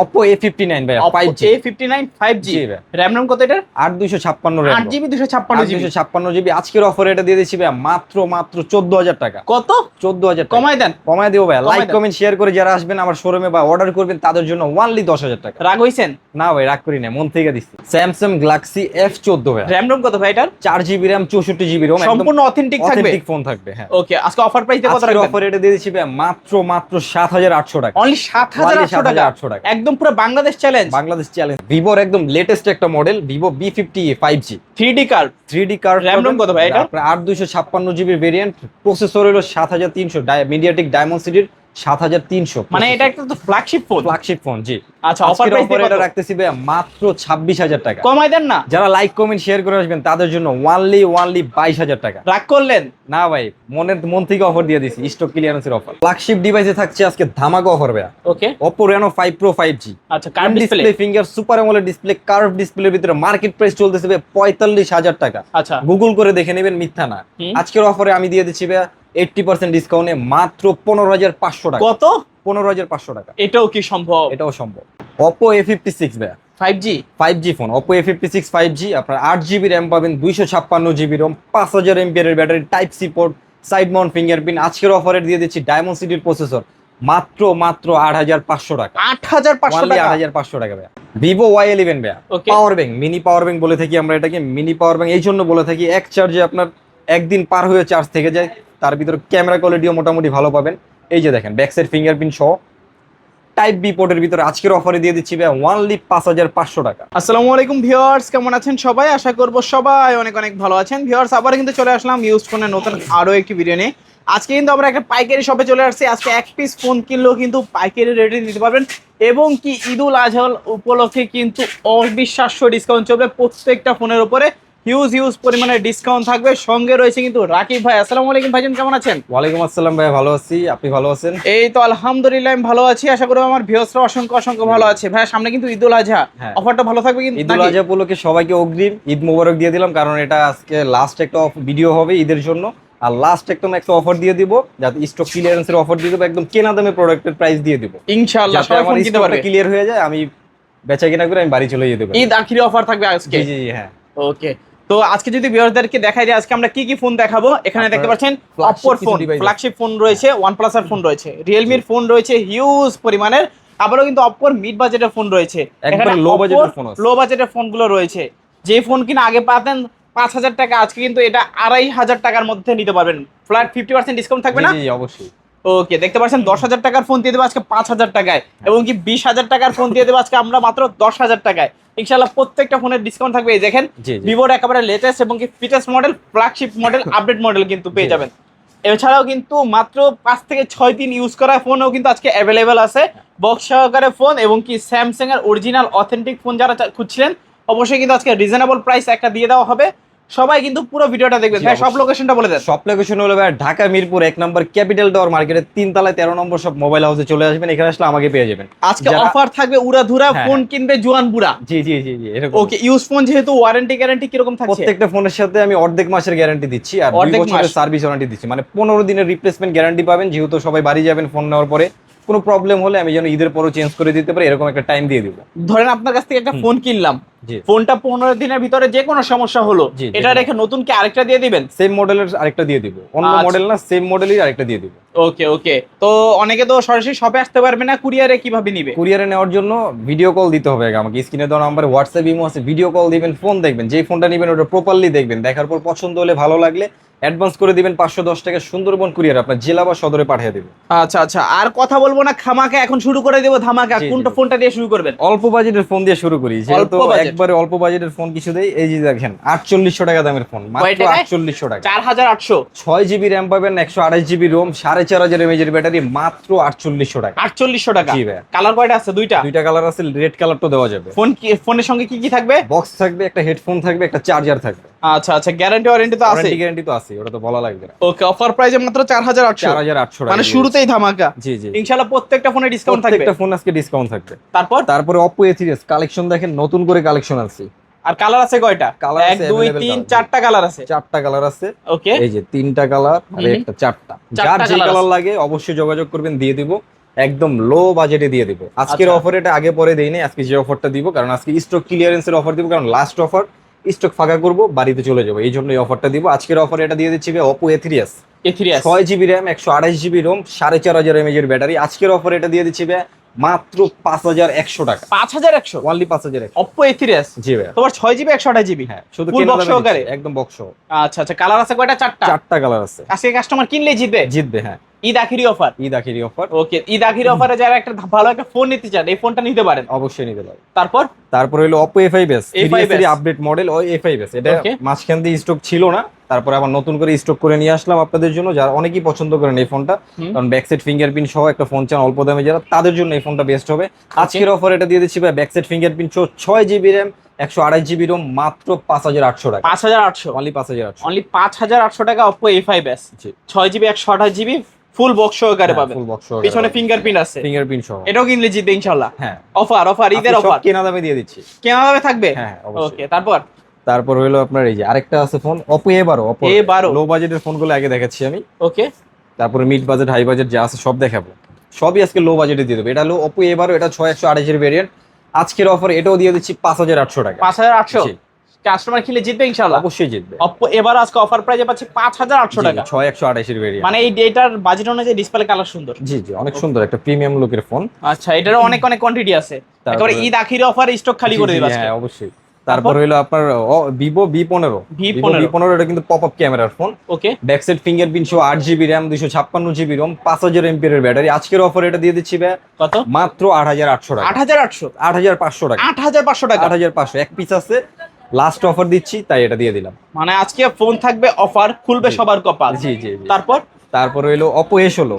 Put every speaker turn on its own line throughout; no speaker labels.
Oppo A59 ভাই, 5G
A59 5G RAM কত এটার?
8256 RAM,
8GB 256GB।
আজকের অফারে এটা দিয়ে দিচ্ছি ভাই মাত্র 14000 টাকা।
কত?
14000 টাকা
কমায় দেন।
কমায় দেবো ভাই। লাইক
দেন।
কমেন্ট শেয়ার করে যারা আসবেন আমার শোরুমে বা অর্ডার করবেন তাদের জন্য অনলি 10000 টাকা।
রাগ হইছেন?
না ভাই, রাগ করি না, মন থেকে দিচ্ছি। Samsung Galaxy F14 ভাই,
RAM কত ভাই এটার?
4GB RAM 64GB ROM,
সম্পূর্ণ অথেন্টিক থাকবে।
অথেন্টিক ফোন থাকবে। হ্যাঁ,
ওকে, আজকে অফার প্রাইসে কত
আজকের
রাখবেন?
অফারে এটা দিয়ে দিচ্ছি ভাই মাত্র 7800 টাকা।
অনলি 7800 টাকা। একদম পুরো বাংলাদেশ চ্যালেঞ্জ।
বাংলাদেশ চ্যালেঞ্জ। ভিভোর একদম লেটেস্ট একটা model Vivo V50e 5G
3D card.
3D card.
RAM কত ভাই এটা?
আপনার 8256GB ভেরিয়েন্ট, প্রসেসর হলো 7300 মিডিয়াটেক ডায়মন্ডসিটির 7300।
মানে এটা একটা তো ফ্ল্যাগশিপ ফোন।
জি।
আচ্ছা, অফার প্রাইস
এটা রাখতেছি ভাই মাত্র 26000 টাকা।
কমাই দেন না।
যারা লাইক কমেন্ট শেয়ার করে আসবেন তাদের জন্য অনলি 22000 টাকা।
রাগ করলেন?
না ভাই, মন থেকে অফার দিয়ে দিছি, স্টক ক্লিয়ারেন্সের অফার। ফ্ল্যাগশিপ ডিভাইসে থাকছে আজকে ধামাকা অফার ভাই।
ওকে,
Oppo Reno 5 Pro 5G।
আচ্ছা, curve display,
finger super AMOLED display, curve ডিসপ্লের ভিতরে মার্কেট প্রাইস চলতেছে ভাই 45000 টাকা।
আচ্ছা,
গুগল করে দেখে নেবেন, মিথ্যা না। আজকের অফারে আমি দিয়ে দিচ্ছি ভাই 80% ডিসকাউন্টে মাত্র 15500 টাকা।
কত?
15500 টাকা।
এটাও কি সম্ভব?
এটাও সম্ভব। Oppo A56 ভাই, 5G phone. Oppo A56 5G আপনার 8GB RAM পাবেন, 256GB ROM, 5000 mAh এর battery, type C port, side mount fingerprint. আজকের অফারে দিয়ে দিচ্ছি ডায়মন্ডসিটির প্রসেসর মাত্র 8500 টাকা।
8500 টাকা।
8500 টাকা ভাই। Vivo Y11 ভাই, power bank, mini power bank বলে থাকি আমরা এটাকে। মিনি পাওয়ার ব্যাংক এই জন্য বলে থাকি, এক চার্জে আপনার একদিন পার হয়ে চার্জ থেকে যায়। তার ভিতরে ক্যামেরা কোয়ালিটিও মোটামুটি ভালো পাবেন। এই যে দেখেন, ব্যাক সাইড ফিঙ্গারপ্রিন্ট সহ টাইপ বি পোর্টের ভিতরে আজকের অফারে দিয়ে দিচ্ছি ভাই অনলি 5500 টাকা।
আসসালামু আলাইকুম ভিউয়ার্স, কেমন আছেন সবাই? আশা করব সবাই অনেক অনেক ভালো আছেন। ভিউয়ার্স, আবার কিন্তু চলে আসলাম ইউজ ফোনের নতুন আরো একটি ভিডিও নিয়ে। আজকে কিন্তু আমরা একটা পাইকারি শপে চলে আসছি। আজকে এক পিস ফোন কিনলেও কিন্তু পাইকারি রেটে নিতে পারবেন, এবং কি ঈদুল আজহা উপলক্ষে কিন্তু অবিশ্বাস্য ডিসকাউন্ট চলবে। প্রত্যেকটা ফোনের উপরে হিউজ পরিমাণে ডিসকাউন্ট থাকবে। সঙ্গে রয়েছে কিন্তু রাকিব ভাই। আসসালামু আলাইকুম ভাইজান, কেমন আছেন?
ওয়ালাইকুম আসসালাম ভাই, ভালো আছি। আপনি ভালো আছেন?
এই তো আলহামদুলিল্লাহ আমি ভালো আছি। আশা করি আমার ভিউয়ার্সরা অসংখ্য ভালো আছে। ভাই, সামনে কিন্তু ঈদুল আজহা, অফারটা ভালো থাকবে কিন্তু।
ঈদুল আজহা উপলক্ষে সবাইকে অগ্রিম ঈদ মোবারক দিয়ে দিলাম, কারণ এটা আজকে লাস্ট একটা ভিডিও হবে ঈদের জন্য। আর লাস্ট একদম একটা অফার দিয়ে দিব, যাতে স্টক ক্লিয়ারেন্সের অফার দিয়ে দেবো, একদম কেনা দামে প্রোডাক্টের প্রাইস দিয়ে দিব
ইনশাআল্লাহ। সবাই ফোন কিনতে পারবে,
ক্লিয়ার হয়ে যায়, আমি বেচা কিনা করে আমি বাড়ি চলে যেতে পারি।
ঈদ আখিরি অফার থাকবে আজকে।
জি হ্যাঁ।
ওকে, তো আজকে যদি ভিউয়ারদেরকে দেখাই যে আজকে আমরা কি ফোন দেখাবো। এখানে দেখতে পাচ্ছেন Oppo এর ফোন, ফ্ল্যাগশিপ ফোন রয়েছে, OnePlus এর ফোন রয়েছে, Realme এর ফোন রয়েছে হিউজ পরিমাণের। আবারও কিন্তু Oppo এর মিড বাজেটের ফোন রয়েছে,
একদম লো বাজেটের ফোন আছে,
লো বাজেটের ফোনগুলো রয়েছে। যে ফোন কিনা আগে পাতেন 5000 টাকা, আজকে কিন্তু এটা 2500 টাকার মধ্যে নিতে পারবেন। ফ্ল্যাট 50% ডিসকাউন্ট থাকবে না?
জি অবশ্যই।
ওকে, দেখতে পাচ্ছেন 10000 টাকার ফোন দিয়ে দেবো আজকে 5000 টাকায়, এবং কি 20000 টাকার ফোন দিয়ে দেবো আজকে আমরা মাত্র 10000 টাকায়। ইনশাআল্লাহ প্রত্যেকটা ফোনের ডিসকাউন্ট থাকবে। এই দেখেন, ভিভোর একেবারে লেটেস্ট এবং কি fittest model, flagship model, update model কিন্তু পেয়ে যাবেন। এছাড়াও কিন্তু মাত্র 5 থেকে 6 দিন ইউজ করা ফোনও কিন্তু আজকে অ্যাভেলেবেল আছে, বক্স সহকারে ফোন। এবং কি স্যামসাং এর অরিজিনাল অথেন্টিক ফোন যারা খুঁজছিলেন, অবশ্যই কিন্তু আজকে রিজনেবল প্রাইস একটা দিয়ে দেওয়া হবে। সবাই কিন্তু পুরো ভিডিওটা দেখবেন। ভাই, সব লোকেশনটা বলে দেন।
সব লোকেশন হলো ভাই ঢাকা মিরপুর 1 নম্বর ক্যাপিটাল টাওয়ার মার্কেটের 3 তলায় 13 নম্বর সব মোবাইল হাউসে চলে আসবেন। এখানে আসলে আমাকে পেয়ে যাবেন।
আজকে অফার থাকবে উড়াধুরা, ফোন কিনবে জুয়ান বুড়া।
জি এরকম।
ওকে, ইউজ ফোন যেহেতু ওয়ারেন্টি গ্যারান্টি কিরকম থাকছে?
প্রত্যেকটা ফোনের সাথে আমি অর্ধেক মাসের গ্যারান্টি দিচ্ছি, আর 2 বছরের সার্ভিস ওয়ারেন্টি দিচ্ছি। মানে 15 দিনের রিপ্লেসমেন্ট গ্যারান্টি পাবেন। যেহেতু সবাই বাড়ি যাবেন ফোন নেওয়ার পরে, কোনো প্রবলেম হলে আমি যেন ঈদের পরও চেঞ্জ করে দিতে পারি, এরকম একটা টাইম দিয়ে দিব।
ধরেন আপনার কাছ থেকে একটা ফোন কিনলাম, ফোনটা 15 দিনের ভিতরে যে কোনো সমস্যা হলো, এটা রেখে নতুন কি আরেকটা দিয়ে দিবেন?
সেম মডেলের আরেকটা দিয়ে দিব, অন্য মডেল না, সেম মডেলের আরেকটা দিয়ে দিব।
ওকে, তো অনেকে তো সরাসরি শপে আসতে পারবে না, কুরিয়ারে কিভাবে নিবে?
কুরিয়ারে নেওয়ার জন্য ভিডিও কল দিতে হবে আমাকে। স্ক্রিনে দেওয়া নাম্বারে হোয়াটসঅ্যাপ ইমো আছে, ভিডিও কল দিবেন, ফোন দেখবেন, যেই ফোনটা নেবেন ওটা প্রপারলি দেখবেন, দেখার পর পছন্দ হলে ভালো লাগলে অ্যাডভান্স করে দিবেন 510 টাকা। সুন্দরবন কুরিয়ার আপনার জেলা বা সদরে পাঠিয়ে দেবে।
আচ্ছা, আর কথা বলবো না খামাকা, এখন শুরু করে দেবো ধামাকা। কোনটা ফোনটা দিয়ে শুরু করবেন?
অল্প বাজেটের ফোন দিয়ে শুরু করি, যেহেতু একবারে অল্প বাজেটের ফোন কিছু দেই। এই যে দেখেন 4800 টাকা দামের ফোন, মাত্র 4800 টাকা।
4800,
6GB RAM পাবেন, 128GB ROM, 4500 mAh এর ব্যাটারি, মাত্র 4800 টাকা।
4800 টাকা।
জি ভাই।
কালার কয়টা আছে? দুইটা
কালার আছে, রেড কালারটা দেওয়া যাবে।
ফোনের সঙ্গে কি থাকবে?
বক্স থাকবে, একটা হেডফোন থাকবে, একটা চার্জার থাকবে।
আচ্ছা, গ্যারান্টি ওয়ারেন্টি তো আছে?
গ্যারান্টি তো আছে, ওটা তো বলা লাগবে না।
ওকে, অফার প্রাইস মাত্র 4800
মানে
শুরুতেই ধামাকা।
জি
ইনশাআল্লাহ প্রত্যেকটা ফোনে ডিসকাউন্ট থাকবে।
প্রত্যেকটা ফোন আজকে ডিসকাউন্ট থাকবে।
তারপরে
Oppo A3s কালেকশন দেখেন, নতুন করে কালেকশন আছে।
আর কালার আছে কয়টা? 1 2 3 4টা কালার আছে।
4টা কালার আছে।
ওকে,
এই যে 3টা কালার আর একটা 4টা। যার যে কালার লাগে অবশ্যই যোগাযোগ করবেন, দিয়ে দিব। একদম লো বাজেটে দিয়ে দিব আজকের
আচ্ছা।
অফার। এটা আগে পরে দেই নাই, আজকে যে অফারটা দিব, কারণ আজকে স্টক ক্লিয়ারেন্সের অফার দিব, কারণ লাস্ট অফার, স্টক ফাঁকা করব, বাড়িতে চলে যাবো, এই জন্য এই অফারটা দিব। আজকের অফার এটা দিয়ে দিচ্ছি Oppo A3s,
A3s
6GB RAM, 128GB ROM, 4500 mAh এর ব্যাটারি। আজকের অফার এটা দিয়ে দিচ্ছি ভাই মাত্র 5100 টাকা।
5100
অনলি 5100।
Oppo A3s
জি ভাই,
তোমার 6GB 128GB।
হ্যাঁ শুধু
Full
কেনা
box
দামে
সহকারে?
দিচ্ছি, একদম বক্স।
আচ্ছা আচ্ছা, কালার আছে কয়টা? চারটা।
চারটা কালার আছে।
আজকে কাস্টমার কিনলেই জিতবে?
জিতবে, হ্যাঁ।
ঈদ আখিরি অফার।
ঈদ আখিরি অফার।
ওকে, ঈদ আখিরি অফারে যারা একটা ভালো একটা ফোন নিতে চান এই ফোনটা নিতে পারেন।
অবশ্যই নিতে পারবে।
তারপর
হলো Oppo A5s,
A5s
update model, ওই A5s। এটা
Okay.
মাঝখান দিয়ে স্টক ছিল না, তারপরে আবার নতুন করে স্টক করে নিয়ে আসলাম আপনাদের জন্য, যারা অনেকেই পছন্দ করেন এই ফোনটা, কারণ ব্যাক সাইড ফিঙ্গারপ্রিন্ট সহ একটা ফোন চান অল্প দামে যারা, তাদের জন্য এই ফোনটা বেস্ট হবে। আজকের অফার এটা দিয়ে দিচ্ছি ভাই ব্যাক সাইড ফিঙ্গারপ্রিন্ট সহ 6GB RAM, 128GB ROM, মাত্র 5800 টাকা।
5800,
অনলি 5800।
অনলি 5800 টাকা Oppo A5s,
জি।
6GB 128GB ফুল বক্স সহকারে পাবেন।
ফুল বক্স
পিছনে ফিঙ্গারপ্রিন্ট আছে,
ফিঙ্গারপ্রিন্ট সহ।
এটাও কিনলে জিতবে ইনশাআল্লাহ।
হ্যাঁ,
অফার ঈদের
সব
অফার
কেনা দামে দিয়ে দিচ্ছি।
কেনা দামে থাকবে?
হ্যাঁ অবশ্যই।
ওকে,
তারপর হলো আপনার এই যে আরেকটা আছে ফোন Oppo A12।
A12
লো বাজেটের ফোনগুলো আগে দেখাচ্ছি আমি,
ওকে।
তারপরে মিড বাজেট হাই বাজেট যা আছে সব দেখাবো, সবই আজকে লো বাজেটে দিয়ে দেবো। এটা হলো Oppo A12, এটা 6128 এর ভেরিয়েন্ট। আজকের অফার এটাও দিয়ে দিচ্ছি 5800 টাকা।
5800
জি।
কাস্টমার কিনলে জিতবে ইনশাআল্লাহ।
অবশ্যই জিতবে।
Oppo এবার আজকে অফার প্রাইজে পাচ্ছি 5800 টাকা।
6128 এর ভেরিয়েন্ট।
মানে এই ডেটার বাজেট অনুযায়ী ডিসপ্লে কালার সুন্দর।
জি জি, অনেক সুন্দর একটা প্রিমিয়াম লুকের ফোন।
আচ্ছা, এটারও অনেক অনেক কোয়ান্টিটি আছে। একেবারে ঈদ আখিরি অফার স্টক খালি করে দিবা আজকে।
হ্যাঁ অবশ্যই। তারপর হলো আপনার Vivo V15। V15 এটা কিন্তু পপ আপ ক্যামেরার ফোন।
ওকে,
ব্যাক সাইড ফিঙ্গারপ্রিন্ট সহ 8GB RAM, 256GB ROM, 5000 mAh এর ব্যাটারি। আজকের অফার এটা দিয়ে দিচ্ছি ভাই
কত?
মাত্র 8800 টাকা।
8800,
8500 টাকা।
8500 টাকা।
8500 এক পিস আছে, লাস্ট অফার দিচ্ছি তাই এটা দিয়ে দিলাম।
মানে আজকে ফোন থাকবে অফার, খুলবে সবার কপাল।
জি জি জি।
তারপর
হলো Oppo A16।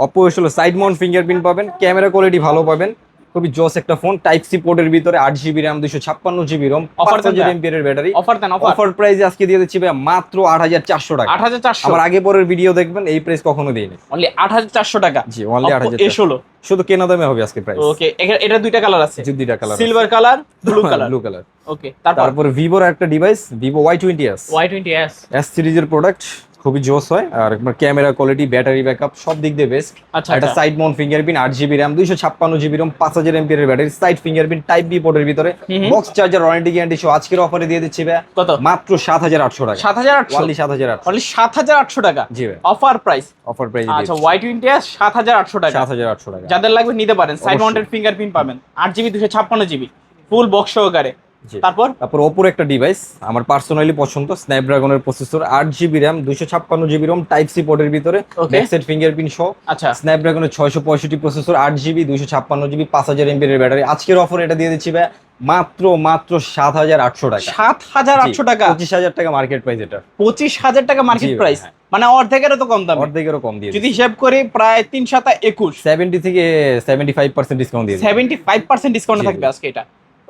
A16
side mount fingerprint পাবেন, ক্যামেরা কোয়ালিটি ভালো পাবেন, খুবই জোস একটা ফোন। টাইপ সি পোর্টের ভিতরে, 8GB RAM, 256GB ROM,
Offer
5000 mAh এর ব্যাটারি।
অফার দেন,
অফার প্রাইসে আজকে দিয়ে দিচ্ছি ভাই মাত্র 8400 টাকা।
8400,
আমার আগে পরের ভিডিও দেখবেন, এই প্রাইস কখনো দেইনি।
অনলি 8400 টাকা।
জি, অনলি 8400।
A16
শুধু কেনা দামে হবে আজকে প্রাইস।
ওকে, এটা দুইটা কালার আছে,
জি, দুইটা colour,
silver colour, blue colour. Okay,
তারপর ভিভোর একটা device, Vivo Y20s।
Y20s
S সিরিজের প্রোডাক্ট, খুবই জোস হয়, আর আপনার ক্যামেরা কোয়ালিটি, ব্যাটারি ব্যাকআপ সব দিক দিয়ে বেস্ট।
আচ্ছা,
এটা side mount fingerprint, 8GB RAM, 256GB ROM, 5000 mAh এর battery, side fingerprint, type B পোর্টের ভিতরে, বক্স চার্জার, ওয়ারেন্টি গ্যারান্টি সহ। আজকের অফারে দিয়ে দিচ্ছি ভাই
কত?
মাত্র 7800 টাকা।
7800,
অনলি 7800।
অনলি 7800 টাকা।
জি ভাই,
অফার প্রাইস।
Offer price.
আচ্ছা, Y20s 7800 টাকা।
7800 টাকা।
যাদের লাগবে নিতে পারেন। সাইড
অবশ্যই।
মাউন্টেড ফিঙ্গারপ্রিন্ট পাবেন, 8GB 256GB ফুল বক্স সহকারে।
জি।
তারপর
Oppoর একটা ডিভাইস আমার পার্সোনালি পছন্দ, স্ন্যাপড্রাগনের processor, 8GB RAM, 256GB ROM, type C পোর্টের ভিতরে,
Okay.
ব্যাক সাইড ফিঙ্গারপ্রিন্ট সহ।
আচ্ছা,
স্ন্যাপড্রাগনের 665 প্রসেসর, 8GB, 256GB, 5000 mAh এর ব্যাটারি। আজকের অফার এটা দিয়ে দিচ্ছি ভাই মাত্র 7800 টাকা।
7800 টাকা।
25000 টাকা মার্কেট প্রাইস এটা।
25000 টাকা মার্কেট
জি ভাই,
প্রাইস,
হ্যাঁ।
মানে অর্ধেকেরও তো কম দাম।
অর্ধেকেরও কম দিয়ে
যদি হিসাব করি প্রায় 3 7 21,
70 থেকে 75% ডিসকাউন্ট দিয়ে
75% ডিসকাউন্ট
জি,
থাকবে
জি।
আজকে এটা।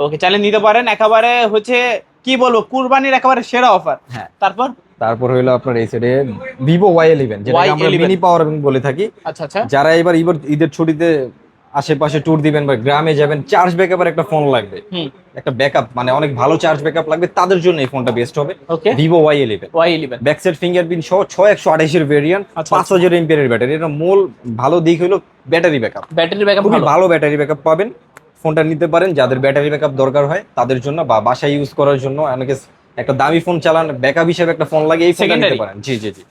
ওকে, চাইলে নিতে পারেন, একেবারে হচ্ছে কি বলবো, কুরবানির একেবারে সেরা অফার।
হ্যাঁ।
তারপর
হলো আপনার এই সাইডে Vivo Y11, যেটা আমরা
Y11
মিনি পাওয়ার ব্যাংক বলে থাকি।
আচ্ছা,
যারা এবার ঈদের ছুটিতে আশেপাশে ট্যুর দিবেন বা গ্রামে যাবেন, চার্জ ব্যাকআপের একটা ফোন লাগবে, একটা ব্যাকআপ মানে অনেক ভালো চার্জ ব্যাকআপ লাগবে, তাদের জন্য এই ফোনটা বেস্ট হবে।
ওকে,
Vivo Y11 back side fingerprint সহ, 6128 এর ভেরিয়েন্ট,
আচ্ছা।
5000 mAh এর ব্যাটারি। এটা মূল ভালো দিক হলো ব্যাটারি ব্যাকআপ,
ব্যাটারি ব্যাকআপ
খুবই ভালো ব্যাটারি ব্যাকআপ পাবেন। ফোনটা নিতে পারেন যাদের ব্যাটারি ব্যাকআপ দরকার হয় তাদের জন্য, বা বাসায় ইউজ করার জন্য, অনেকে একটা দামি ফোন চালান, ব্যাকআপ হিসেবে একটা ফোন লাগে, এই ফোনটা নিতে
Secondary।
পারেন। জি জি জি।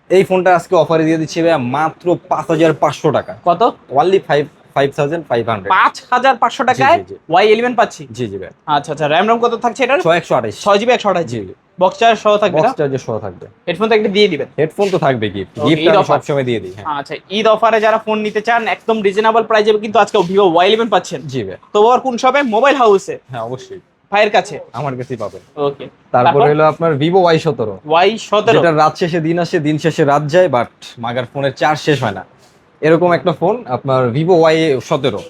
এই ফোনটা আজকে অফারে দিয়ে দিচ্ছি ভাই মাত্র 5500 টাকা।
কত?
অনলি 5500।
5500 টাকায়
জি, জি, জি।
Y11 পাচ্ছি।
জি জি ভাই।
আচ্ছা, র্যাম কত থাকছে এটার?
6128।
6GB 128GB
জি জি।
বক্স চার্জ সহ থাকবে না?
বক্স চার্জার সহ থাকবে।
হেডফোন তো একটা দিয়ে দিবেন।
হেডফোন তো থাকবে, গিফট
Okay, ঈদ
আমি
offer।
সবসময় দিয়ে দিই। হ্যাঁ।
আচ্ছা, ঈদ অফারে যারা ফোন নিতে চান একদম রিজনেবল প্রাইসে কিন্তু আজকে Vivo Y11 পাচ্ছেন।
জি ভাই।
তো আর কোন শপে? মোবাইল হাউসে,
হ্যাঁ অবশ্যই
ভাইয়ের কাছে।
আমার কাছেই পাবেন।
ওকে,
তারপর হলো আপনার Vivo Y17,
Y17
যেটা রাত শেষে দিন আসে, দিন শেষে রাত যায়, বাট মাগার ফোনের চার্জ শেষ হয় না, এরকম একটা ফোন আপনার Vivo Y17।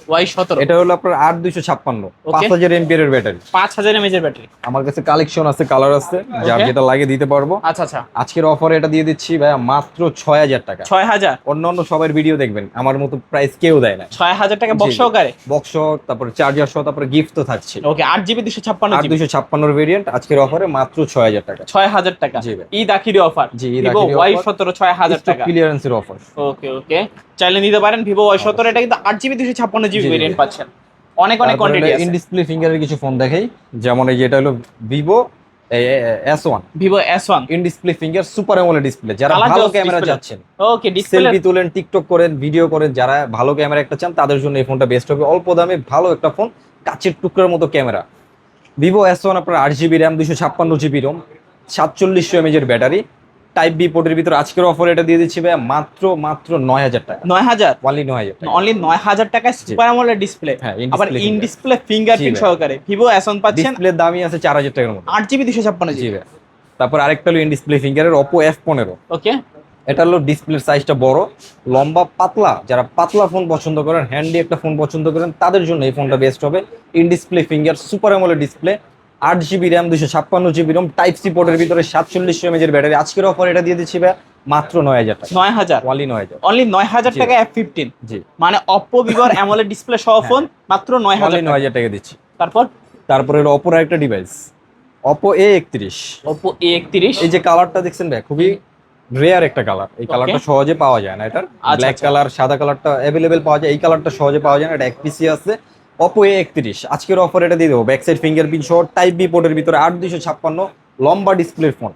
এটা হলো আপনার 8256,
Okay.
5000 mAh এর ব্যাটারি।
5000 mAh এর ব্যাটারি।
আমার কাছে কালেকশন আছে, কালার আছে, যার
Okay.
যেটা লাগে দিতে পারবো।
আচ্ছা,
আজকের অফারে এটা দিয়ে দিচ্ছি ভাইয়া মাত্র 6000 টাকা।
6000,
অন্যান্য সবার ভিডিও দেখবেন, আমার মতো প্রাইস কেউ দেয় না।
6000 টাকা
জি,
বক্স
জি।
সহকারে।
বক্স, তারপর চার্জার সহ, তারপর গিফট তো থাকছে।
ওকে, 8GB 256GB
8256 ভেরিয়েন্ট, আজকের অফারে মাত্র 6000 টাকা।
6000 টাকা।
জি ভাই।
ঈদ আখিরি অফার।
জি, ঈদ
Vivo
আখিরি offer।
Y17 6000 টাকা।
ক্লিয়ারেন্সের অফার।
ওকে, চাইলে নিতে পারেন ভিভো Y17, এটা কিন্তু 8GB 256GB ভেরিয়েন্ট পাচ্ছেন, অনেক কোয়ান্টিটি আছে।
ইন ডিসপ্লে ফিঙ্গারের কিছু ফোন দেখাই, যেমন এই যে এটা হলো Vivo S1,
Vivo S1
in display finger super AMOLED display. যারা
Color
ভালো
just
ক্যামেরা
display।
চাচ্ছেন,
ওকে, ডিসপ্লে
সেলফি তুলেন, টিকটক করেন, ভিডিও করেন, যারা ভালো ক্যামেরা একটা চান তাদের জন্য এই ফোনটা বেস্ট হবে। অল্প দামে ভালো একটা ফোন, কাচের টুকরার মতো ক্যামেরা। ভিভো S1 আপনার 8GB RAM, 256GB ROM, 4700 mAh এর ব্যাটারি, টাইপ বি পোর্টের ভিতর আজকের অফার এটা দিয়ে দিচ্ছি ভাই মাত্র 9000 টাকা।
9000,
অনলি 9000 টাকা।
অনলি 9000 টাকায় সুপার অ্যামোলেড ডিসপ্লে,
হ্যাঁ,
আবার ইন ডিসপ্লে ফিঙ্গারপ্রিন্ট
জি ভাই।
সহকারে ভিভো S1 পাচ্ছেন।
ডিসপ্লের দামই আছে 4000 টাকার মতো।
8GB 256GB।
জি ভাই। তারপর আরেকটা হলো ইন ডিসপ্লে ফিঙ্গারের Oppo F15।
ওকে,
এটা হলো ডিসপ্লের সাইজটা বড়, লম্বা, পাতলা। যারা পাতলা ফোন পছন্দ করেন, হ্যান্ডি একটা ফোন পছন্দ করেন, তাদের জন্য এই ফোনটা বেস্ট হবে। In display finger super AMOLED display, 8GB RAM, 256GB ROM, type C পোর্টের ভিতরে 4700 mAh এর ব্যাটারি। আজকের অফার এটা দিয়ে দিচ্ছি ভাই মাত্র 9000 টাকা।
9000,
অনলি 9000।
অনলি 9000
জি।
টাকা F15।
জি,
মানে Oppo Vivo অ্যামোলেড ডিসপ্লে সহ ফোন মাত্র
অনলি
9000 টাকা।
9000 টাকা দিচ্ছি।
তারপর
তারপরে হলো Oppo একটা device, Oppo A31।
Oppo A31।
এই যে কালারটা দেখছেন ভাই, খুবই রেয়ার একটা কালার। এই কালারটা সহজে পাওয়া যায় না। এটার ব্ল্যাক কালার, সাদা কালারটা অ্যাভেলেবেল পাওয়া যায়, এই কালারটা সহজে পাওয়া যায় না। এটা এক পিসি আছে, Oppo A31। আজকের অফার এটা দিয়ে দেবো ব্যাক সাইড ফিঙ্গারপ্রিন্ট সহ, টাইপ বি পোর্টের ভিতরে 8256 লম্বা ডিসপ্লের ফোন।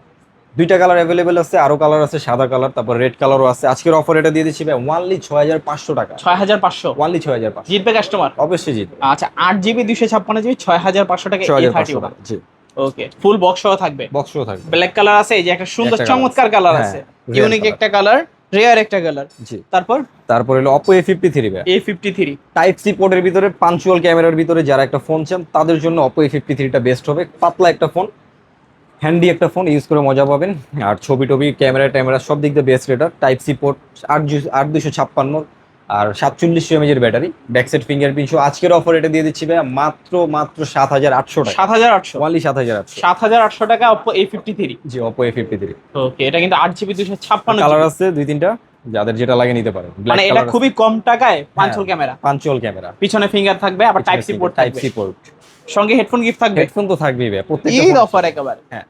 দুইটা কালার অ্যাভেলেবেল আছে, আরো কালার আছে, সাদা কালার, তারপর রেড কালারও আছে। আজকের অফার এটা দিয়ে দিচ্ছি ভাই অনলি 6500 টাকা।
6500,
অনলি 6500।
জিতবে কাস্টমার?
অবশ্যই জিতবে।
আচ্ছা, 8GB 256GB 6500 টাকা
6500
A31।
টাকা। জি,
ওকে, ফুল বক্স সহ থাকবে,
বক্সও থাকবে।
ব্ল্যাক কালার আছে, এই যে একটা সুন্দর
একটা
চমৎকার কালার
হ্যাঁ,
আছে,
rare
ইউনিক
color।
একটা কালার, রেয়ার একটা কালার।
জি,
তারপর
হলো Oppo A53 ভাই।
A53
টাইপ সি পোর্টের ভিতরে পাঞ্চুয়াল ক্যামেরার ভিতরে যারা একটা ফোন চান তাদের জন্য Oppo A53টা বেস্ট হবে। পাতলা একটা ফোন, হ্যান্ডি একটা ফোন, ইউজ করে মজা পাবেন। আর ছবি টবি, ক্যামেরা সব দিক দিয়ে বেস্ট। এটা টাইপ সি পোর্ট, 8256 আর 4700 mAh এর ব্যাটারি, ব্যাক সাইড ফিঙ্গারপ্রিন্ট সহ। আজকের অফার এটা দিয়ে দিচ্ছি ভাই মাত্র 7800 টাকা।
7800,
অনলি 7800।
7800 টাকা Oppo A53।
জি, Oppo A53।
ওকে, এটা কিন্তু 8GB 256
কালার আছে দুই তিনটা, যাদের যেটা লাগে নিতে পারেন।
মানে এটা খুবই কম টাকায় পাঁচল ক্যামেরা,
পাঞ্চুয়াল ক্যামেরা,
পিছনে ফিঙ্গার থাকবে, আবার টাইপ সি পোর্ট
টাইপ
থাকবে,
সি পোর্ট,
সঙ্গে হেডফোন গিফট থাকবে।
হেডফোন তো থাকবেই ভাই প্রত্যেকটা
ঈদ
ফোন।
অফার একেবারে।
হ্যাঁ।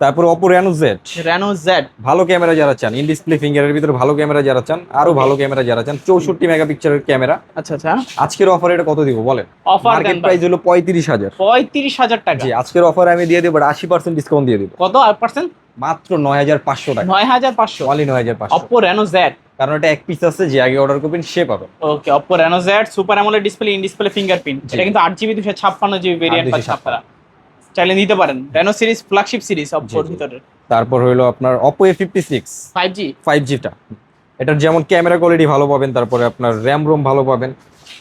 তারপর
Oppo Reno Z।
Reno Z,
ভালো ক্যামেরা যারা চান, ইন ডিসপ্লে ফিঙ্গারের ভিতরে ভালো ক্যামেরা যারা চান, আরো ভালো ক্যামেরা যারা চান, 64 মেগাপিক্সেলের ক্যামেরা।
আচ্ছা আচ্ছা,
আজকের অফার এটা কত দিব বলেন?
অফার
মার্কেট প্রাইস হলো 35000।
35000 টাকা।
জি, আজকের অফারে আমি দিয়ে দেব 80% ডিসকাউন্ট দিয়ে দেব।
কত পার্সেন্ট?
মাত্র 9500 টাকা।
9500,
অনলি 9500।
Oppo Reno Z।
কারণ এটা এক পিস আছে, যে আগে অর্ডার করবেন সে পাবে।
Okay, Oppo Reno Z super AMOLED display, in display fingerprint.
জি।
এটা কিন্তু 8GB 256GB ভেরিয়েন্ট পাচ্ছেন আপনারা, চাইলে নিতে পারেন। Reno series flagship series Oppo ভিতরে।
তারপর হলো আপনার Oppo A56
5G
5Gটা। এটার যেমন ক্যামেরা কোয়ালিটি ভালো পাবেন, তারপরে আপনার র্যাম রোম ভালো পাবেন,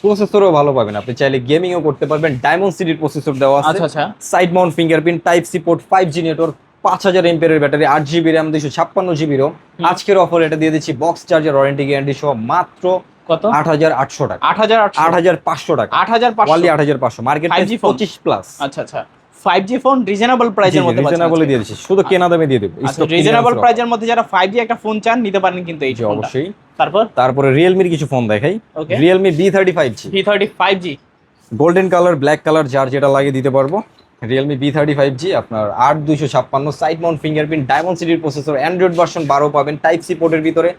প্রসেসরও ভালো পাবেন। আপনি চাইলে গেমিংও করতে পারবেন। ডায়মন্ড সিটির প্রসেসর দেওয়া আছে।
আচ্ছা আচ্ছা,
side mount fingerprint, type C port, 5G network, 5000 এমপিয়ারের battery, 8GB RAM, 256GB ROM. আজকের অফার এটা দিয়ে দিচ্ছি বক্স চার্জার, ওয়ারেন্টি গ্যারান্টি সহ মাত্র
কত?
8800 টাকা।
8800,
8500 টাকা।
8500,
only 8500। Market
5G
price
phone.
25 plus.
আচ্ছা আচ্ছা, 5G ফোন রিজনেবল প্রাইসের মধ্যে পাচ্ছেন।
রিজনেবল দিয়ে দিচ্ছি, শুধু কেনা দামে দিয়ে দেব।
আচ্ছা, রিজনেবল প্রাইসের মধ্যে যারা 5G একটা ফোন চান নিতে পারেন কিন্তু এই
জি,
ফোনটা।
অবশ্যই।
তারপরে
Realme-র কিছু ফোন দেখাই।
Okay.
Realme B35G,
V30 5G,
golden colour, black colour, যার যেটা লাগে দিতে পারবো। Realme B35G আপনার 8256, সাইড মাউন্ট ফিঙ্গারপ্রিন্ট, ডায়মন্ড সিটির প্রসেসর, অ্যান্ড্রয়েড ভার্সন 12 পাবেন, টাইপ সি পোর্টের ভিতরে,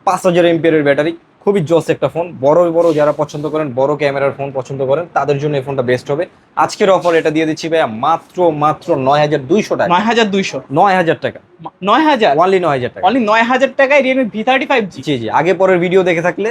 5000 এমপিয়ারের ব্যাটারি। খুবই জোস একটা ফোন। বড় যারা পছন্দ করেন, বড় ক্যামেরার ফোন পছন্দ করেন, তাদের জন্য এই ফোনটা বেস্ট হবে। আজকের অফার এটা দিয়ে দিচ্ছি ভাইয়া মাত্র 9200 টাকা।
9200,
9000 টাকা।
9000,
অনলি 9000 টাকা।
অনলি 9000 টাকায় Realme V30 5G।
জি, আগে পরের ভিডিও দেখে থাকলে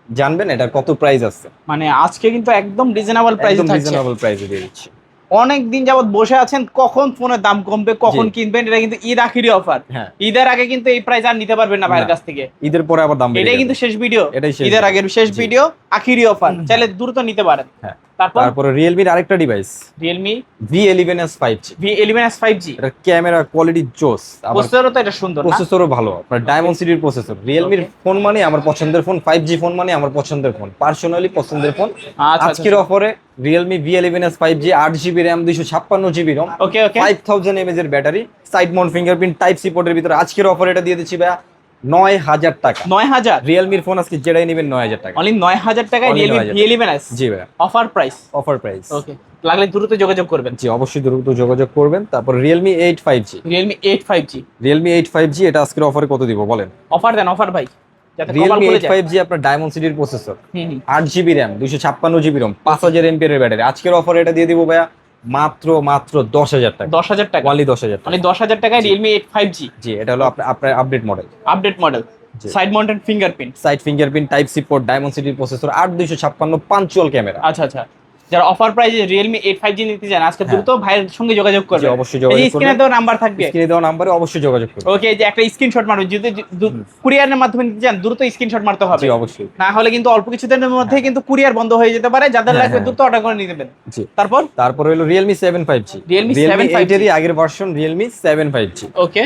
জানবেন এটার কত প্রাইস আছে।
মানে আজকে কিন্তু একদম রিজনেবল প্রাইসে
একদম
থাকছে।
রিজনেবল প্রাইসে দিয়ে দিচ্ছি।
অনেক দিন যাবত বসে আছেন কখন ফোনের দাম কমবে, কখন কিনবেন। এটা কিন্তু ঈদ আখিরি অফার।
হ্যাঁ।
ঈদের আগে কিন্তু এই প্রাইস আর নিতে পারবেন না ভাইয়ের কাছ থেকে।
ঈদের পরে আবার দাম বেড়ে
এটাই
যাবে।
কিন্তু শেষ ভিডিও,
এটাই শেষ
ঈদের
ভিডিও।
আগের শেষ ভিডিও, আখিরি অফার, চাইলে দ্রুত নিতে পারেন।
হ্যাঁ।
তারপর
Realme-র আরেকটা device,
Realme
V11s 5G।
V11s 5G,
এটা ক্যামেরা কোয়ালিটি জোস, আবার
প্রসেসরও তো এটা সুন্দর না?
প্রসেসরও ভালো। আপনার ডায়মন্ড সিটির প্রসেসর। Realme-র ফোন মানে আমার পছন্দের ফোন, 5G ফোন মানে আমার পছন্দের ফোন, পার্সোনালি পছন্দের ফোন।
আচ্ছা,
আজকের অফারে Realme V11s 5G, 8GB RAM, 256GB ROM,
okay okay,
5000 mAh এর battery, side mount fingerprint, type C পোর্টের ভিতরে। আজকের অফার এটা দিয়ে দিচ্ছি ভাইয়া 9000 টাকা।
9000,
Realme-র ফোন আজকে যেটাই নেবেন 9000 টাকা।
অনলি 9000 টাকায়
Only
Realme
9000
V11s
জি ভাইয়া,
offer price.
Offer price.
Okay, লাগলে দ্রুত যোগাযোগ করবেন।
জি, অবশ্যই দ্রুত যোগাযোগ করবেন। তারপর Realme 8 5G।
Realme 8 5G,
Realme 8 5G এটা আজকের অফারে কত দিব বলেন?
অফার দেন অফার ভাই। যাতে কপাল
রিয়েলমি
খুলে
এইট
যায়।
ফাইভ জি আপনার ডায়মন্ড সিটির প্রসেসর,
হুম হুম।
8 জিবি র্যাম, 256 জিবি রোম, 5000 এমপিএর ব্যাটারি। আজকের অফারে এটা দিয়ে দিব ভাইয়া মাত্র 10,000 টাকা।
10,000 টাকা,
অনলি 10,000 টাকা।
মানে 10,000 টাকায়
জি।
Realme 8 5G।
জি, এটা হলো আপনার আপডেট মডেল।
আপডেট মডেল,
জি।
Side mounted fingerprint.
Side fingerprint, type C port, ডায়মন্ড সিটির প্রসেসর, 8256 পাঞ্চুয়াল ক্যামেরা।
আচ্ছা আচ্ছা, যারা অফার প্রাইসে রিয়েলমি 8 5G নিতে চান আজকে
হ্যাঁ।
দ্রুত ভাইয়ের সঙ্গে যোগাযোগ করবেন।
জি, অবশ্যই যোগাযোগ করবেন।
স্ক্রিনে দেওয়া নাম্বার থাকবে,
স্ক্রিনে দেওয়া নম্বরে অবশ্যই যোগাযোগ করবেন।
ওকে, যে একটা স্ক্রিনশট মারবেন, যদি কুরিয়ারের মাধ্যমে নিতে চান দ্রুত স্ক্রিনশট মারতে হবে।
জি, অবশ্যই।
না হলে কিন্তু অল্প কিছুদিনের মধ্যে কিন্তু কুরিয়ার বন্ধ হয়ে যেতে পারে, যাদের
হ্যাঁ,
লাগবে
হ্যাঁ।
দ্রুত অর্ডার করে নিয়ে নেবেন।
জি।
তারপর
হলো Realme 7 5G।
Realme 7 5G
8 এরই আগের ভার্সন Realme 7 5G।
ওকে,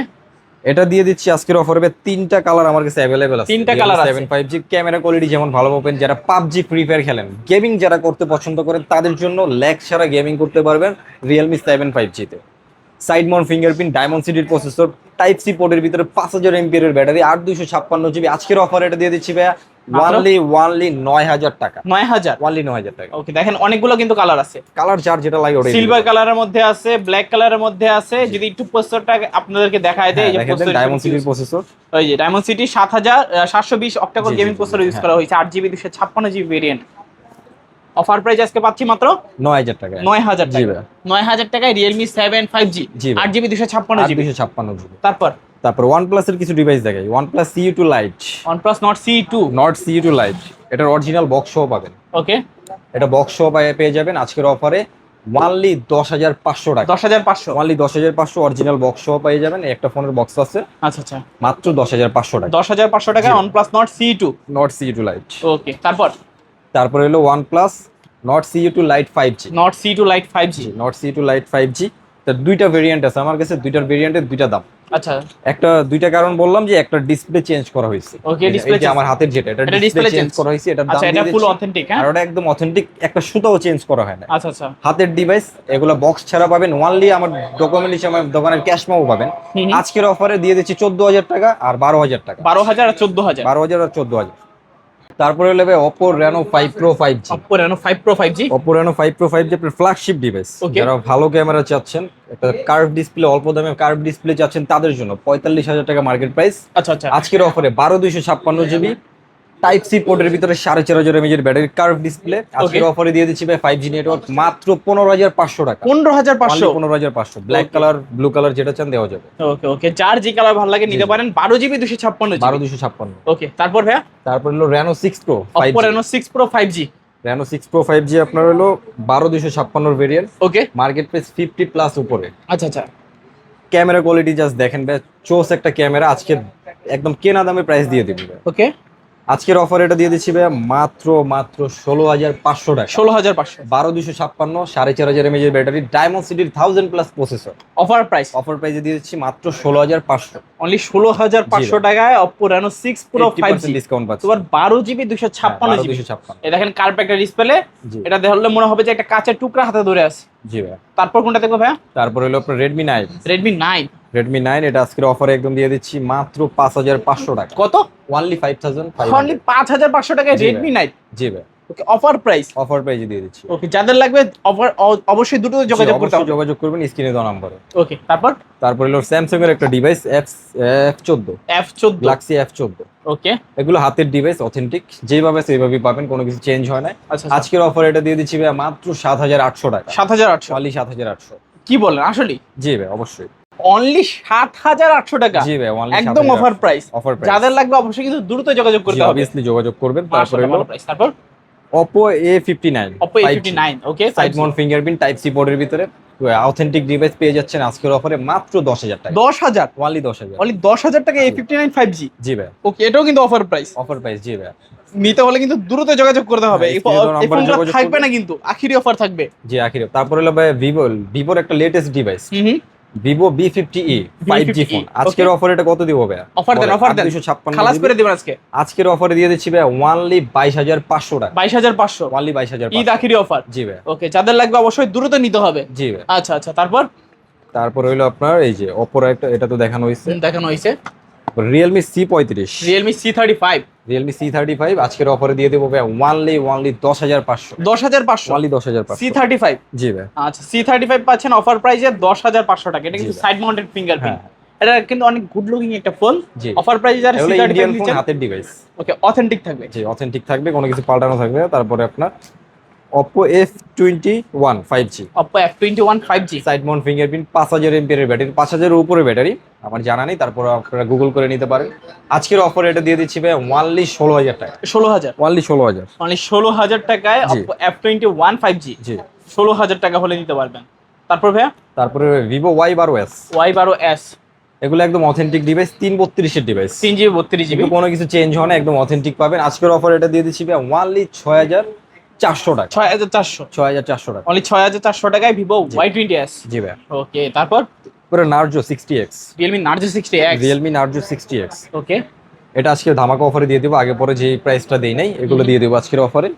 এটা দিয়ে দিচ্ছি আজকের অফারে 3টা কালার আমার কাছে अवेलेबल আছে।
3টা কালার আছে।
7 5G ক্যামেরা কোয়ালিটি যেমন ভালো পাবেন, যারা PUBG ফ্রি ফায়ার খেলেন, গেমিং যারা করতে পছন্দ করেন তাদের জন্য ল্যাগ ছাড়া গেমিং করতে পারবেন Realme 7 5G তে। সাইড মাউন্ট ফিঙ্গারপ্রিন্ট, ডায়মন্ড সিটির প্রসেসর, টাইপ সি পোর্টের ভিতরে 5000 এমপিএর ব্যাটারি, 8256 জিবি। আজকের অফারে এটা দিয়ে দিচ্ছি ভাইয়া ওনলি 9000 টাকা।
9000,
ওনলি 9000 টাকা।
ওকে, দেখেন অনেকগুলো কিন্তু কালার আছে।
কালার চার যেটা লাগে ওটাই
সিলভার কালারের মধ্যে আছে, ব্ল্যাক কালারের মধ্যে আছে। যদি একটু প্রসেসরটা আপনাদেরকে দেখায় দেয়, এই যে প্রসেসর,
ডায়মন্ড সিটির প্রসেসর,
ওই যে ডায়মন্ড সিটি 720 অক্টা কোর
জি,
গেমিং
জি,
প্রসেসর ইউজ
হ্যাঁ।
করা হয়েছে, 8GB 256GB variant. Offer price আজকে পাচ্ছি মাত্র
9000 টাকা।
9000
জি
টাকা।
ভাই।
9000 টাকায় Realme 7 5G,
জি ভাই।
8GB 256GB।
256 জিবি।
তারপর
OnePlus এর কিছু ডিভাইস দেখাই। OnePlus CE2 Lite,
OnePlus Nord CE2।
Not CE2 Lite, এটার অরিজিনাল বক্স সহ পাবেন।
ওকে,
এটা বক্স সহ পেয়ে যাবেন আজকের অফারে ওনলি 10,500 টাকা।
10,500।
ওনলি 10,500 অরিজিনাল বক্স সহ পেয়ে যাবেন। একটা ফোনের বক্স আছে
আচ্ছা আচ্ছা,
মাত্র 10,500 টাকা।
10,500 টাকায়
জি।
OnePlus Nord CE2।
Not CE2 Lite।
ওকে, তারপর
হলো OnePlus not CE2 Lite 5G।
Nord CE2 Lite 5G।
Not CE2 Lite 5G, তার দুইটা ভেরিয়েন্ট আছে আমার কাছে। দুইটার ভেরিয়েন্টের দুইটা দাম।
আচ্ছা,
দুইটা কারণ বললাম যে একটা ডিসপ্লে চেঞ্জ করা হয়েছে।
Okay, display
এই যে আমার হাতের যেটা, এটা
এটা
ডিসপ্লে
display
চেঞ্জ
change
করা হয়েছে, এটার দাম
আচ্ছা, এটা
দিয়ে
ফুল
দিচ্ছি।
অথেন্টিক।
আর
হ্যাঁ,
ওটা একদম অথেন্টিক, একটা সুতাও চেঞ্জ করা হয় না।
আচ্ছা আচ্ছা।
হাতের ডিভাইস এগুলো বক্স ছাড়া পাবেন। ওনলি আমার ডকুমেন্ট হিসেবে আমার দোকানের ক্যাশ মাও পাবেন।
হুম।
আজকের অফারে দিয়ে দিচ্ছি 14,000 টাকা আর 12,000 টাকা।
12,000 আর 14,000।
12,000 আর 14,000। তারপরে নেবে Oppo Reno 5 Pro 5G।
Oppo Reno 5 Pro 5G।
Oppo Reno 5 Pro 5G আপনার ফ্ল্যাগশিপ ডিভাইস।
Okay.
যারা ভালো ক্যামেরা চাচ্ছেন, একটা কার্ভ ডিসপ্লে, অল্প দামে কার্ভ ডিসপ্লে চাচ্ছেন, তাদের জন্য 45,000 টাকা মার্কেট প্রাইস।
আচ্ছা আচ্ছা,
আজকের অফারে 12,256 জিবি, টাইপ সি পোর্টের ভিতরে 4,500 এমএএইচ ব্যাটারি, কার্ভ ডিসপ্লে। আজকের অফারে দিয়ে দিচ্ছি ভাই 5G নেটওয়ার্ক মাত্র 15,500 টাকা।
15,500।
15,500। ব্ল্যাক কালার, ব্লু কালার যেটা চান দেওয়া যাবে।
ওকে ওকে, যার যে কালার ভালো লাগে নিতে পারেন। 12GB 256GB।
12,256।
ওকে, তারপর ভাইয়া
তারপর হলো Reno 6 Pro 5G।
Oppo Reno 6 Pro 5G।
Reno 6 Pro 5G আপনার হলো 12,256 ভেরিয়েন্ট,
ওকে,
মার্কেট প্রাইস 50 প্লাস উপরে।
আচ্ছা আচ্ছা,
ক্যামেরা কোয়ালিটি জাস্ট দেখেন ভাই, চোস একটা ক্যামেরা। আজকে একদম কেনা দামে প্রাইস দিয়ে দিবি ভাই।
ওকে,
আজকের অফার এটা দিয়ে দিচ্ছি ভাই মাত্র 16,500 টাকা।
16,500।
12,256, 4,500 এমএএইচ ব্যাটারি, ডায়মন্ড সিটির 1000 plus processor.
Offer price
offer প্রাইসে দিয়ে দিচ্ছি মাত্র 16,500।
অনলি 16,500 টাকায় Oppo Reno 6 Pro 5G।
Discount পাচ্ছি।
তোমার 12GB 256GB।
12,256।
এই দেখেন কার্ভ একটা ডিসপ্লে,
জি।
এটা দেখলে মনে হবে যে একটা কাঁচের টুকরা হাতে ধরে আছে।
জি ভাই।
তারপর কোনটা দেখবো ভাইয়া?
তারপর হলো আপনার Redmi 9।
Redmi 9।
Redmi 9 এটা আজকের অফারে একদম দিয়ে দিচ্ছি মাত্র 5,500 টাকা।
কত?
অনলি 5,500।
অনলি 5,500 টাকায়
জি ভাই।
Redmi 9।
জি ভাই।
ওকে, অফার প্রাইস।
অফার প্রাইসে দিয়ে দিচ্ছি।
ওকে, যাদের লাগবে অবশ্যই দ্রুত যোগাযোগ করতে
অবশ্যই
হবে।
যোগাযোগ করবেন স্ক্রিনে দেওয়া নম্বরে।
ওকে, তারপর
হলো স্যামসাং এর একটা device F14,
F14।
Galaxy F14।
ওকে,
এগুলো হাতের ডিভাইস, অথেন্টিক, যেভাবে সেইভাবেই পাবেন, কোনো কিছু চেঞ্জ হয় না।
আচ্ছা,
আজকের অফার এটা দিয়ে দিচ্ছি ভাই মাত্র 7,800 টাকা।
7,800।
অনলি 7,800।
কি বলেন আসলে?
জি ভাই, অবশ্যই।
অনলি 7,800 টাকা।
জি ভাই, অনলি
একদম অফার প্রাইস।
Offer price.
যাদের লাগবে অবশ্যই কিন্তু দ্রুত যোগাযোগ করতে হবে।
অবভিয়াসলি যোগাযোগ করবেন। তারপরে হলো
প্রাইস। তারপর
Oppo A59।
Oppo A59। Okay,
side mount fingerprint, type C পোর্টের ভিতরে অথেন্টিক ডিভাইস পেয়ে যাচ্ছেন আজকের অফারে মাত্র 10,000 টাকা।
10,000।
অনলি 10,000।
অনলি 10,000 টাকা A59 5G।
জি ভাই,
ওকে, এটাও কিন্তু অফার প্রাইস।
Offer price. জি ভাই।
নিতে হলে কিন্তু দ্রুত যোগাযোগ করতে হবে।
হ্যাঁ,
এই
screen এর
ফোনটা
নাম্বারে যোগাযোগ
থাকবে
করবেন।
না কিন্তু, আখিরি অফার থাকবে।
জি, আখিরে। তারপর হলো ভাই ভিভোর একটা লেটেস্ট ডিভাইস,
হুম,
ভিভো V50e 5G ফোন। আজকের অফারে এটা কত দিব ভাই?
অফার দেন, অফার দেন।
256
খালাস করে দিবেন আজকে।
আজকের অফারে দিয়ে দিচ্ছি ভাই অনলি 22,500 টাকা।
22,500।
অনলি 22,500।
ঈদ আখিরি অফার।
জি ভাই।
ওকে, যাদের লাগবে অবশ্যই দ্রুত নিতে হবে।
জি ভাই।
আচ্ছা আচ্ছা,
তারপর হইলো আপনার এই যে Oppo একটা, এটা তো দেখানো হয়েছে।
দেখানো হয়েছে
Realme C35।
Realme C35।
Realme C35 আজকের অফারে দিয়ে দেবো ভাই অনলি 10,500।
10,500।
অনলি 10,500।
C35।
জি ভাই।
আচ্ছা, C35 পাচ্ছেন অফার প্রাইসে 10,500 টাকা। এটা কিন্তু
জি ভাই।
Side mounted fingerprint.
হ্যাঁ।
এটা কিন্তু অনেক গুড লুকিং একটা ফোন।
জি।
অফার প্রাইস যারা
এগুলো
সিগারেট
ইন্ডিয়ান ফোন,
নিচ্ছেন,
হাতের ডিভাইস।
ওকে অথেন্টিক থাকবে।
জি, অথেন্টিক থাকবে, কোনো কিছু পাল্টানো থাকবে না। তারপরে আপনার Oppo F21 5G,
Oppo F21 5G,
side mount fingerprint, 5000 এর ব্যাটারি, 5000 এর উপরে ব্যাটারি আমার জানা নেই, তারপর আপনারা গুগল করে নিতে পারেন। আজকের অফার এটা দিয়ে দিচ্ছি ভাই অনলি 16000 টাকা।
16000,
অনলি 16000।
অনলি 16000 টাকায়
জি।
Oppo F21 5G,
জি।
16000 টাকা হলে নিতে পারবেন। তারপর ভাইয়া
তারপরে Vivo Y12s,
Y12s,
এগুলো একদম অথেন্টিক ডিভাইস, 332 এর ডিভাইস,
3GB 32GB,
কিন্তু কোনো কিছু চেঞ্জ হয় না, একদম অথেন্টিক পাবেন। আজকের অফার এটা দিয়ে দিচ্ছি ভাই অনলি 6400 টাকা।
6400,
6400 টাকা।
অনলি 6400 টাকায় Vivo Y20s।
জি ভাই।
ওকে, তারপর
পুরো Narzo 60X,
Realme Narzo 60X,
Realme Narzo 60X,
ওকে
এটা আজকে ধামাকা অফারে দিয়ে দেবো। আগে পরে যে প্রাইসটা দেই নাই এগুলো দিয়ে দেবো আজকের অফারে।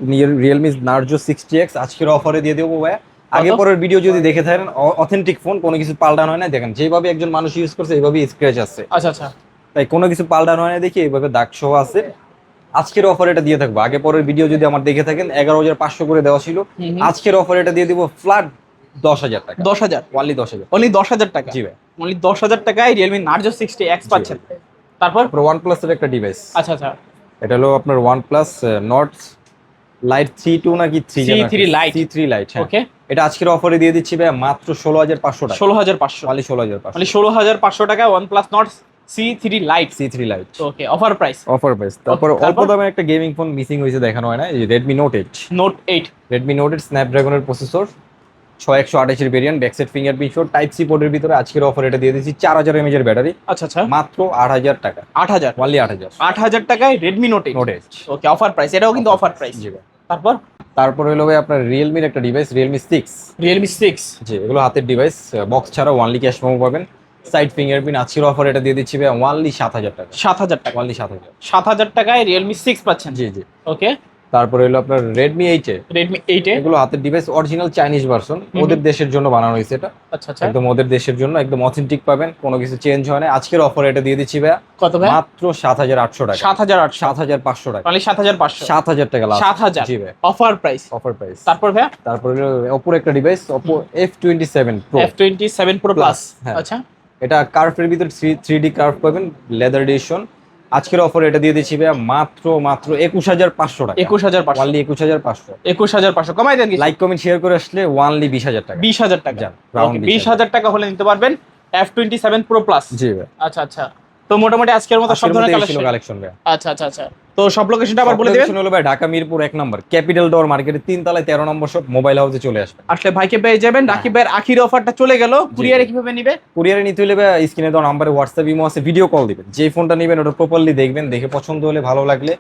Realme Narzo 60X আজকের অফারে দিয়ে দেবো ভাই। আগে পরের ভিডিও যদি দেখে থাকেন, অথেন্টিক ফোন, কোনো কিছু পাল্টানো হয় না। দেখেন যেভাবে একজন মানুষ ইউজ করছে এইভাবেই স্ক্র্যাচ আছে,
আচ্ছা আচ্ছা,
তাই কোনো কিছু পাল্টানো হয় না দেখি এইভাবে দাগ সহ আছে। আজকের অফার এটা দিয়ে থাকবো। আগে পরের ভিডিও যদি আমার দেখে থাকেন 11500 করে দেওয়া ছিল, আজকের অফার এটা দিয়ে দিব ফ্ল্যাট 10000 টাকা।
10000,
অনলি 10000,
অনলি 10000 টাকা।
জি ভাই।
অনলি 10000 টাকায় Realme Narzo 60X পাচ্ছেন। তারপর
OnePlus এর একটা ডিভাইস,
আচ্ছা আচ্ছা,
এটা হলো আপনার OnePlus Nord Lite 3 নাকি
3 Lite,
C3 Lite, হ্যাঁ।
ওকে
এটা আজকের অফারে দিয়ে দিচ্ছি ভাই মাত্র 16500 টাকা।
16500,
অনলি 16500,
অনলি 16500 টাকায় OnePlus Nord C3 Lite,
C3 Lite,
ওকে অফার প্রাইস।
Offer price. তারপর অল্প
তারপর?
দামের একটা গেমিং ফোন মিসিং হয়েছে, দেখানো হয় না, এই Redmi Note 8,
Note 8,
Redmi Note 8 স্ন্যাপড্রাগনের প্রসেসর, 6128 এর variant, backside fingerprint show, type C পোর্টের ভিতরে। আজকের অফার এটা দিয়ে দিচ্ছি 4000 mAh এর ব্যাটারি,
আচ্ছা আচ্ছা,
মাত্র 8000 টাকা।
8000,
অনলি 8000,
8000 টাকায় Redmi Note 8,
Note 8,
ওকে অফার প্রাইস, এটাও কিন্তু অফার প্রাইস।
জি ভাই।
তারপর
তারপর হলো ভাই আপনার Realme-র একটা ডিভাইস, Realme 6,
Realme 6,
জি, এগুলো হাতের ডিভাইস, বক্স ছাড়া অনলি ক্যাশ মেমো পাবেন, সাইড ফিঙ্গারপ্রিন্ট। আজকের অফার এটা দিয়ে দিচ্ছি ভাই অনলি 7000 টাকা।
7000 টাকা,
অনলি 7000,
7000 টাকায় Realme 6 পাচ্ছেন।
জি জি।
ওকে,
তারপরে হলো আপনার Redmi 8,
Redmi 8 এ,
এগুলো হাতের ডিভাইস, অরিজিনাল চাইনিজ ভার্সন, ওদের দেশের জন্য বানানো হয়েছে এটা,
আচ্ছা আচ্ছা,
একদম ওদের দেশের জন্য, একদম অথেন্টিক পাবেন, কোনো কিছু চেঞ্জ হয় না। আজকের অফার এটা দিয়ে দিচ্ছি ভাই
কত ভাই?
মাত্র 7800 টাকা।
7800,
7500 টাকা,
অনলি 7500,
7000 টাকা লাস্ট।
7000,
জি ভাই,
অফার প্রাইস।
Offer price.
তারপর ভাই
তারপরে হলো Oppo একটা device, Oppo F27 Pro,
F27 Pro Plus,
হ্যাঁ।
আচ্ছা
এটা কার্ভের ভিতর 3D কার্ভ পাবেন, লেদার এডিশন। আজকের অফার এটা দিয়ে দিচ্ছি ভাই মাত্র 21500 টাকা।
21500,
অনলি 21500।
21500 কমাই দেন কিছু?
লাইক কমেন্ট শেয়ার করে আসলে অনলি 20000 টাকা।
20000 টাকা,
যান, round
20000 টাকা হলে নিতে পারবেন F27 Pro Plus।
জি ভাই।
আচ্ছা আচ্ছা, তো মোটামুটি আজকের মতো সব ধরনের
কালেকশন ভাই।
আচ্ছা আচ্ছা আচ্ছা, তো সব লোকেশনটা আবার বলে দিবেন।
লোকেশন হলো ভাই ঢাকা মিরপুর 1 নম্বর, ক্যাপিটাল টাওয়ার মার্কেটের 3 তলায় 13 নম্বর শপ, মোবাইল হাউসে চলে আসবেন।
আসলে ভাইকে পেয়ে যাবেন। রাকিব ভাইয়ের আখির অফারটা চলে গেল, কুরিয়ারে কিভাবে নিবে?
কুরিয়ারে নিতে হলে ভাই স্ক্রিনে দেওয়া নাম্বারে হোয়াটসঅ্যাপ, ইমো আছে, ভিডিও কল দিবেন। যে ফোনটা নেবেন ওটা প্রপারলি দেখবেন, দেখে পছন্দ হলে, ভালো লাগলে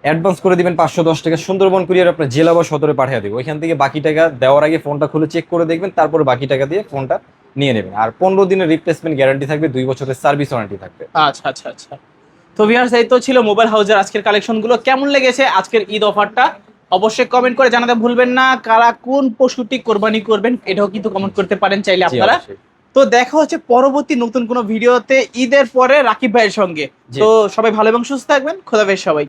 অ্যাডভান্স করে দিবেন 510 টাকা। সুন্দরবন কুরিয়ার আপনার জেলা বা সদরে পাঠিয়ে দেবো। ওইখান থেকে বাকি টাকা দেওয়ার আগে ফোনটা খুলে চেক করে দেখবেন, তারপর বাকি টাকা দিয়ে ফোনটা নিয়ে নেবেন। আর 15 দিনের রিপ্লেসমেন্ট গ্যারান্টি থাকবে, 2 বছরের সার্ভিস ওয়ারেন্টি থাকবে।
আচ্ছা আচ্ছা আচ্ছা, তো ভিউয়ার্স এই তো ছিল মোবাইল হাউসের আজকের কালেকশনগুলো। কেমন লেগেছে আজকের ঈদ অফারটা অবশ্যই কমেন্ট করে জানাতে ভুলবেন না। কারা কোন পশুটি কোরবানি করবেন এটাও কিন্তু কমেন্ট করতে পারেন চাইলে
জি,
আপনারা।
অবশ্যই।
তো দেখা হচ্ছে পরবর্তী নতুন কোনো ভিডিওতে ঈদের পরে রাকিব ভাইয়ের সঙ্গে।
জি।
তো সবাই ভালো এবং সুস্থ থাকবেন, খোদা হাফেজ সবাই।